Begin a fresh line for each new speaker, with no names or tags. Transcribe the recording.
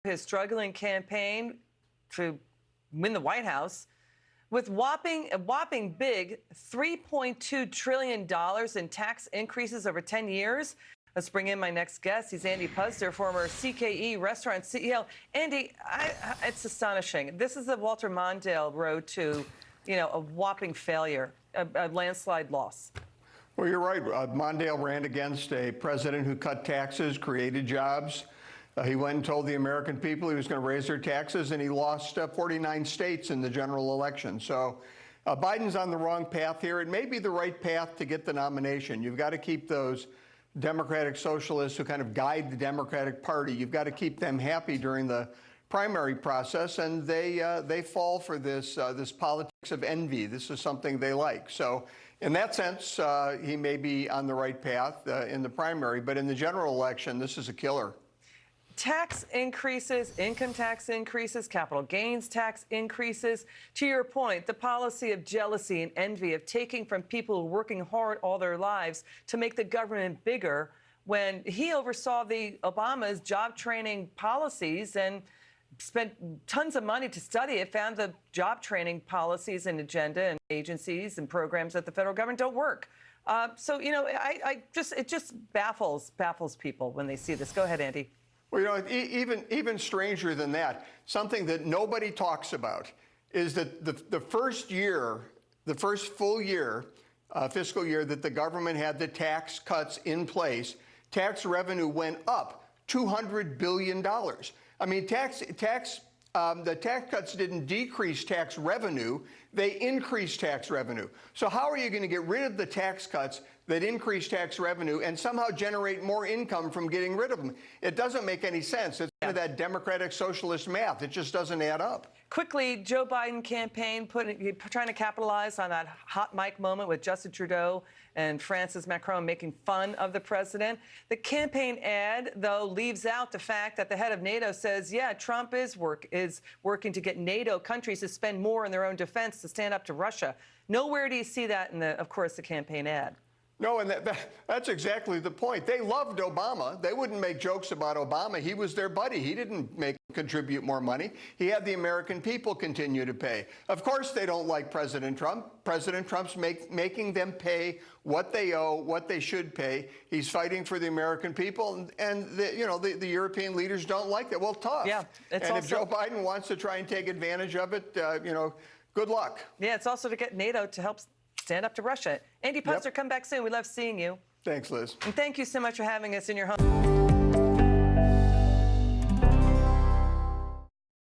his struggling campaign to win the White House with a whopping big $3.2 trillion in tax increases over 10 years. Let's bring in my next guest. He's Andy Puzder, former CKE restaurant CEO. Andy, it's astonishing. This is the Walter Mondale road to, a whopping failure, a landslide loss.
Well, you're right. Mondale ran against a president who cut taxes, created jobs. He went and told the American people he was going to raise their taxes, and he lost 49 states in the general election. So Biden's on the wrong path here. It may be the right path to get the nomination. You've got to keep those Democratic socialists who kind of guide the Democratic Party. You've got to keep them happy during the primary process, and they fall for this politics of envy. This is something they like. So in that sense, he may be on the right path in the primary, but in the general election, this is a killer.
Tax increases, income tax increases, capital gains tax increases. To your point, the policy of jealousy and envy, of taking from people who are working hard all their lives to make the government bigger, when he oversaw Obama's job training policies and spent tons of money to study it, found the job training policies and agenda and agencies and programs at the federal government don't work. It just baffles people when they see this. Go ahead, Andy.
Well, even stranger than that, something that nobody talks about is that the first full year, fiscal year that the government had the tax cuts in place, tax revenue went up $200 billion. I mean, the tax cuts didn't decrease tax revenue, they increased tax revenue. So how are you going to get rid of the tax cuts that increase tax revenue and somehow generate more income from getting rid of them? It doesn't make any sense. It's kind of that Democratic socialist math. It just doesn't add up.
Quickly, Joe Biden campaign trying to capitalize on that hot mic moment with Justin Trudeau and Francis Macron making fun of the president. The campaign ad, though, leaves out the fact that the head of NATO says, yeah, Trump is working to get NATO countries to spend more in their own defense to stand up to Russia. Nowhere do you see that in, of course, the campaign ad.
No, and that's exactly the point. They loved Obama. They wouldn't make jokes about Obama. He was their buddy. He didn't contribute more money. He had the American people continue to pay. Of course they don't like President Trump. President Trump's making them pay what they owe, what they should pay. He's fighting for the American people, and the European leaders don't like that. Well, tough.
Yeah,
if Joe Biden wants to try and take advantage of it, good luck.
Yeah, it's also to get NATO to help stand up to Russia. Andy Puzder, come back soon. We love seeing you.
Thanks, Liz.
And thank you so much for having us in your home.